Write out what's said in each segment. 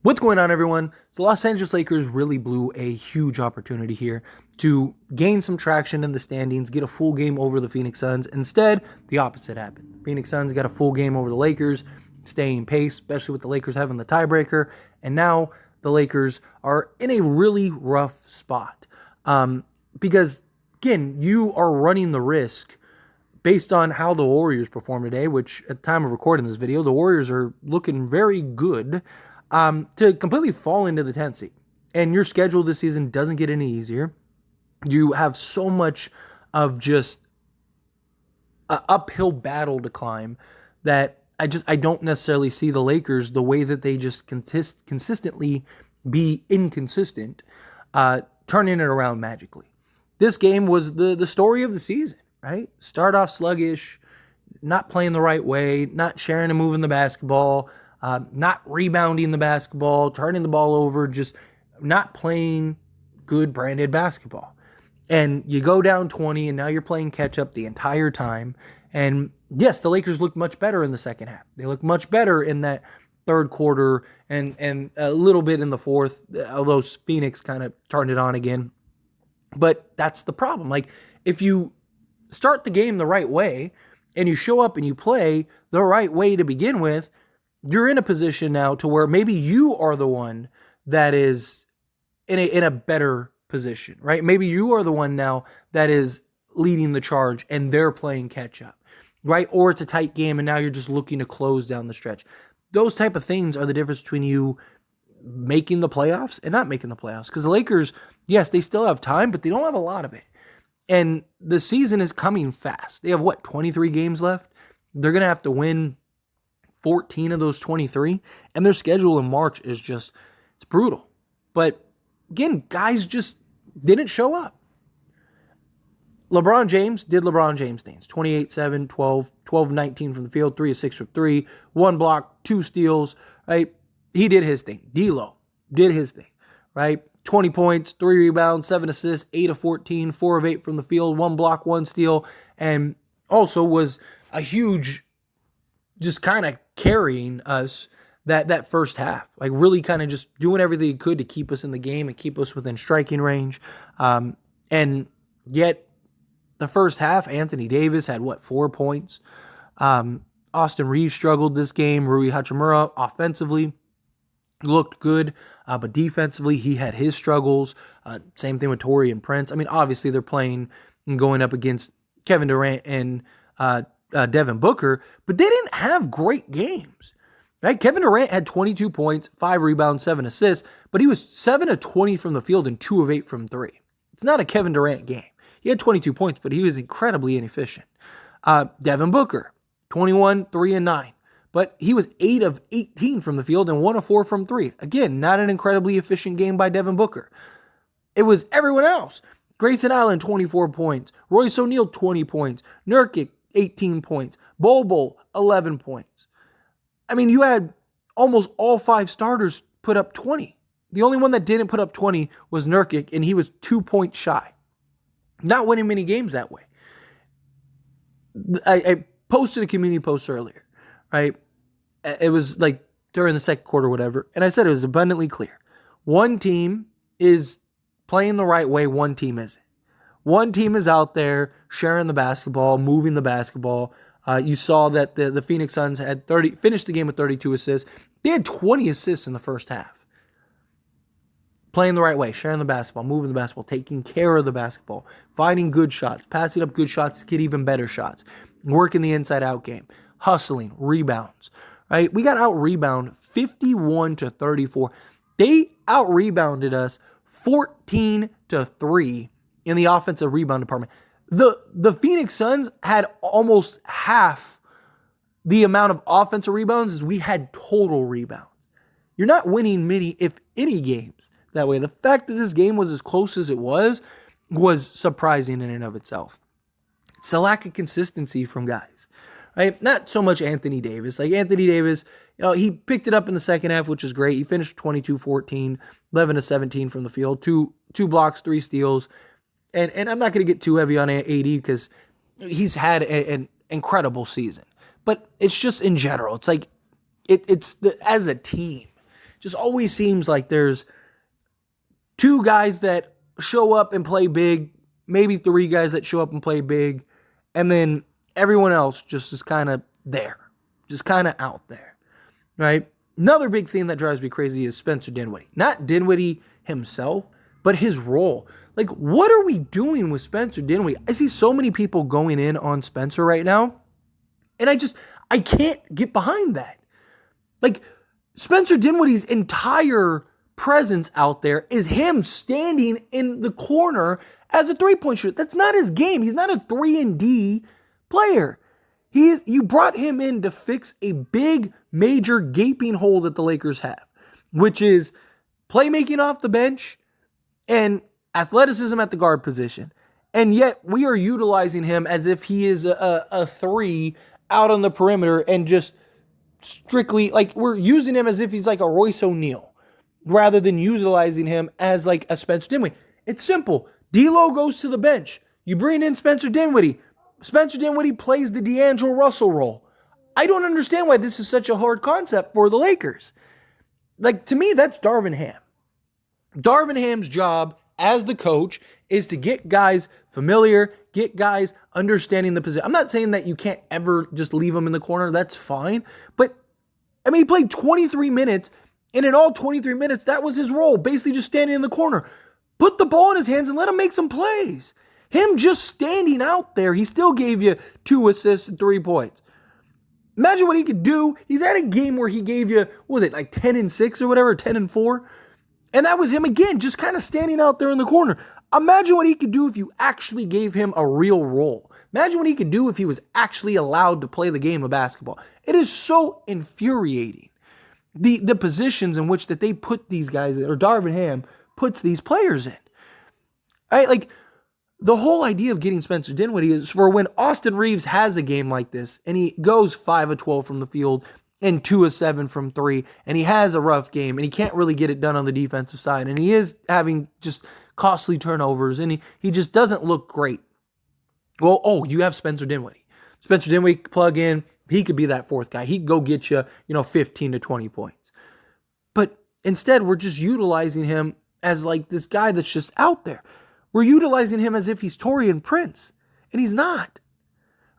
What's going on, everyone? So Los Angeles Lakers really blew a huge opportunity here to gain some traction in the standings, get a full game over the Phoenix Suns. Instead, the opposite happened. The Phoenix Suns got a full game over the Lakers, staying pace, especially with the Lakers having the tiebreaker. And now the Lakers are in a really rough spot. Because, again, you are running the risk based on how the Warriors performed today, which at the time of recording this video, the Warriors are looking very good, to completely fall into the 10th seed. And your schedule this season doesn't get any easier. You have so much of just an uphill battle to climb that I don't necessarily see the Lakers the way that they just consistently be inconsistent, turning it around magically. This game was the story of the season, right? Start off sluggish, not playing the right way, not sharing and moving the basketball, not rebounding the basketball, turning the ball over, just not playing good branded basketball. And you go down 20, and now you're playing catch up the entire time. And yes, the Lakers looked much better in the second half. They looked much better in that third quarter and a little bit in the fourth, although Phoenix kind of turned it on again. But that's the problem. Like, if you start the game the right way and you show up and you play the right way to begin with, you're in a position now to where maybe you are the one that is in a better position, right? Maybe you are the one now that is leading the charge and they're playing catch up, right? Or it's a tight game and now you're just looking to close down the stretch. Those type of things are the difference between you making the playoffs and not making the playoffs. Because the Lakers, yes, they still have time, but they don't have a lot of it. And the season is coming fast. They have, 23 games left? They're going to have to win 14 of those 23. And their schedule in March is just, it's brutal. But again, guys just didn't show up. LeBron James did LeBron James things. 28-7, 12-19 from the field, 3 of 6 from 3, 1 block, 2 steals, right? He did his thing. D'Lo did his thing, right? 20 points, 3 rebounds, 7 assists, 8 of 14, 4 of 8 from the field, 1 block, 1 steal, and also was a huge, just kind of carrying us that first half. Like, really kind of just doing everything he could to keep us in the game and keep us within striking range. And yet, the first half, Anthony Davis had, 4 points. Austin Reeves struggled this game. Rui Hachimura, offensively, looked good, but defensively, he had his struggles. Same thing with Taurean Prince. I mean, obviously, they're playing and going up against Kevin Durant and Devin Booker, but they didn't have great games. Right? Kevin Durant had 22 points, 5 rebounds, 7 assists, but he was 7 of 20 from the field and 2 of 8 from 3. It's not a Kevin Durant game. He had 22 points, but he was incredibly inefficient. Devin Booker, 21, 3 and 9. But he was 8 of 18 from the field and 1 of 4 from 3. Again, not an incredibly efficient game by Devin Booker. It was everyone else. Grayson Allen, 24 points. Royce O'Neal, 20 points. Nurkic, 18 points. Bol, 11 points. I mean, you had almost all 5 starters put up 20. The only one that didn't put up 20 was Nurkic, and he was 2 points shy. Not winning many games that way. I posted a community post earlier, right? It was like during the second quarter or whatever, and I said it was abundantly clear. One team is playing the right way, one team isn't. One team is out there sharing the basketball, moving the basketball. You saw that the Phoenix Suns had finished the game with 32 assists. They had 20 assists in the first half. Playing the right way, sharing the basketball, moving the basketball, taking care of the basketball, finding good shots, passing up good shots to get even better shots, working the inside-out game, hustling, rebounds, right? We got out-rebounded 51-34. They out-rebounded us 14-3 in the offensive rebound department. The Phoenix Suns had almost half the amount of offensive rebounds as we had total rebounds. You're not winning many, if any, games that way. The fact that this game was as close as it was surprising in and of itself. It's the lack of consistency from guys, right? Not so much Anthony Davis. Like, Anthony Davis, he picked it up in the second half, which is great. He finished 22-14, 11 of 17 from the field, two blocks, 3 steals. And I'm not going to get too heavy on AD because he's had an incredible season. But it's just in general. It's like, it's as a team, just always seems like there's two guys that show up and play big, maybe three guys that show up and play big, and then everyone else just is kind of there, just kind of out there, right? Another big thing that drives me crazy is Spencer Dinwiddie. Not Dinwiddie himself, but his role. Like, what are we doing with Spencer Dinwiddie? I see so many people going in on Spencer right now, and I can't get behind that. Like, Spencer Dinwiddie's entire presence out there is him standing in the corner as a three-point shooter. That's not his game. He's not a 3-and-D player. You brought him in to fix a big, major gaping hole that the Lakers have, which is playmaking off the bench and athleticism at the guard position. And yet we are utilizing him as if he is a three out on the perimeter and just strictly, like, we're using him as if he's like a Royce O'Neal rather than utilizing him as like a Spencer Dinwiddie. It's simple. D'Lo goes to the bench. You bring in Spencer Dinwiddie. Spencer Dinwiddie plays the D'Angelo Russell role. I don't understand why this is such a hard concept for the Lakers. Like, to me, that's Darvin Ham. Darvin Ham's job as the coach is to get guys familiar, get guys understanding the position. I'm not saying that you can't ever just leave them in the corner. That's fine. But, I mean, he played 23 minutes, and in all 23 minutes, that was his role, basically just standing in the corner. Put the ball in his hands and let him make some plays. Him just standing out there, he still gave you 2 assists and 3 points. Imagine what he could do. He's had a game where he gave you, what was it, like 10-6 or whatever, 10-4? And that was him again, just kind of standing out there in the corner. Imagine what he could do if you actually gave him a real role. Imagine what he could do if he was actually allowed to play the game of basketball. It is so infuriating. The positions in which that they put these guys, or Darvin Ham puts these players in. Right? Like, the whole idea of getting Spencer Dinwiddie is for when Austin Reeves has a game like this and he goes 5 of 12 from the field and 2 of 7 from 3 and he has a rough game and he can't really get it done on the defensive side and he is having just costly turnovers and he just doesn't look great. Well, you have Spencer Dinwiddie. Spencer Dinwiddie, plug in, he could be that fourth guy. He could go get you, 15 to 20 points. But instead, we're just utilizing him as like this guy that's just out there. We're utilizing him as if he's Taurean Prince, and he's not,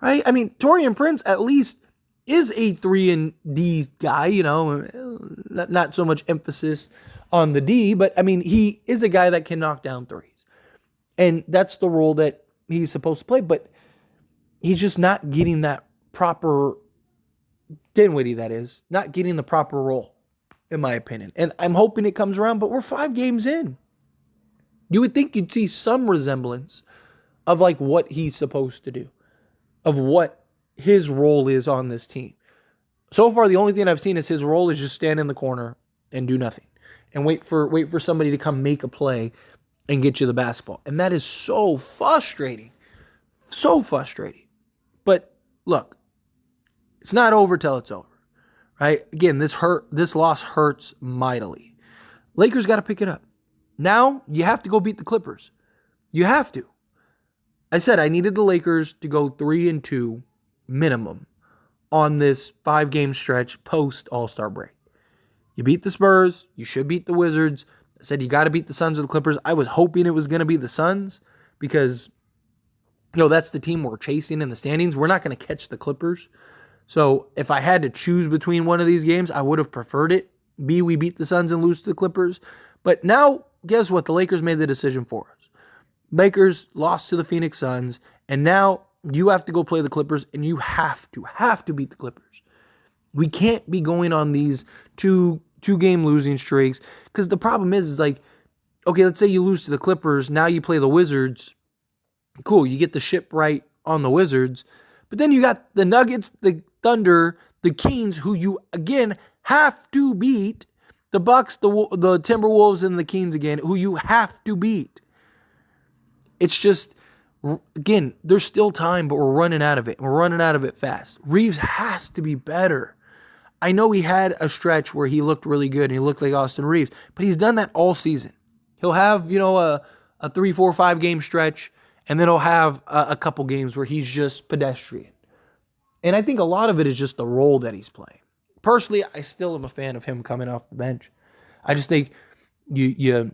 right? I mean, Taurean Prince at least is a 3-and-D guy, not so much emphasis on the D, but I mean, he is a guy that can knock down threes, and that's the role that he's supposed to play, but he's just not getting that proper, Dinwiddie that is, not getting the proper role, in my opinion, and I'm hoping it comes around, but we're 5 games in. You would think you'd see some resemblance of like what he's supposed to do, of what his role is on this team. So far, the only thing I've seen is his role is just stand in the corner and do nothing and wait for somebody to come make a play and get you the basketball. And that is so frustrating. So frustrating. But look, it's not over till it's over, right? Again, this loss hurts mightily. Lakers got to pick it up. Now, you have to go beat the Clippers. You have to. I said I needed the Lakers to go 3-2 minimum on this 5-game stretch post All-Star break. You beat the Spurs. You should beat the Wizards. I said you got to beat the Suns or the Clippers. I was hoping it was going to be the Suns because, that's the team we're chasing in the standings. We're not going to catch the Clippers. So if I had to choose between one of these games, I would have preferred it. We beat the Suns and lose to the Clippers. But now, guess what? The Lakers made the decision for us. Lakers lost to the Phoenix Suns, and now you have to go play the Clippers, and you have to beat the Clippers. We can't be going on these two-game losing streaks, because the problem is like, okay, let's say you lose to the Clippers, now you play the Wizards. Cool, you get the ship right on the Wizards, but then you got the Nuggets, the Thunder, the Kings, who you, again, have to beat. The Bucks, the Timberwolves, and the Kings again, who you have to beat. It's just, again, there's still time, but we're running out of it. We're running out of it fast. Reeves has to be better. I know he had a stretch where he looked really good and he looked like Austin Reeves, but he's done that all season. He'll have, a 3, 4, 5 game stretch, and then he'll have a couple games where he's just pedestrian. And I think a lot of it is just the role that he's playing. Personally, I still am a fan of him coming off the bench. I just think you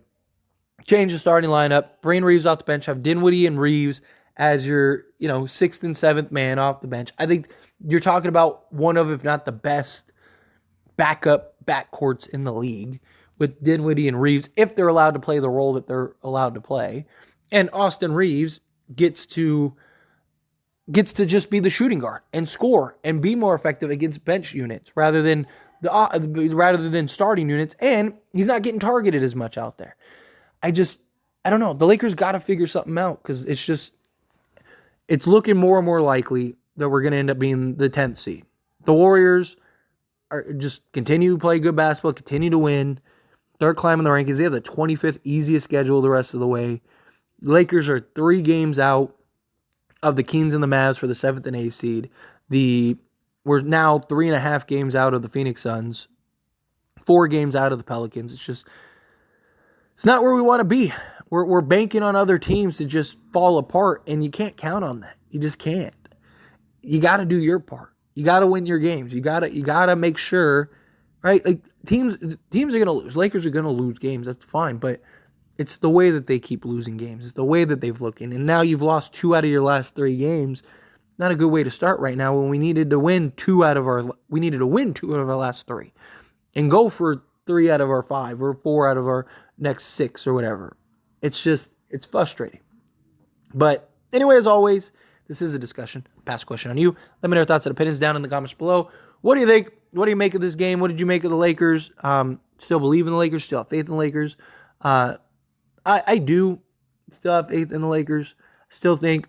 change the starting lineup, bring Reeves off the bench, have Dinwiddie and Reeves as your, sixth and seventh man off the bench. I think you're talking about one of, if not the best, backup backcourts in the league with Dinwiddie and Reeves, if they're allowed to play the role that they're allowed to play. And Austin Reeves gets to just be the shooting guard and score and be more effective against bench units rather than starting units. And he's not getting targeted as much out there. I don't know. The Lakers got to figure something out because it's looking more and more likely that we're going to end up being the 10th seed. The Warriors are just continue to play good basketball, continue to win. They're climbing the rankings. They have the 25th easiest schedule the rest of the way. The Lakers are 3 games out of the Kings and the Mavs for the 7th and 8th seed. We're now 3.5 games out of the Phoenix Suns, 4 games out of the Pelicans. It's not where we want to be. We're banking on other teams to just fall apart, and you can't count on that. You just can't. You got to do your part. You got to win your games. You got to make sure, right? Like teams are going to lose. Lakers are going to lose games. That's fine, but it's the way that they keep losing games. It's the way that they've looked in. And now you've lost 2 out of your last 3 games. Not a good way to start right now when we needed to win 2 out of our last 3 and go for 3 out of our 5 or 4 out of our next 6 or whatever. It's frustrating. But anyway, as always, this is a discussion. Pass a question on you. Let me know your thoughts and opinions down in the comments below. What do you think? What do you make of this game? What did you make of the Lakers? Still believe in the Lakers? Still have faith in the Lakers? I do still have faith in the Lakers. Still think,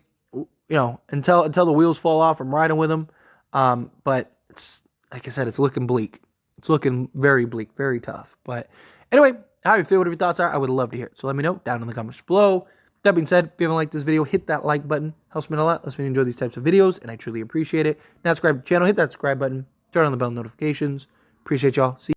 until the wheels fall off, I'm riding with them. But it's like I said, it's looking bleak. It's looking very bleak, very tough. But anyway, how you feel, whatever your thoughts are, I would love to hear it. So let me know down in the comments below. That being said, if you haven't liked this video, hit that like button. Helps me a lot. Lets me enjoy these types of videos, and I truly appreciate it. Now subscribe to the channel, hit that subscribe button, turn on the bell notifications. Appreciate y'all. See you.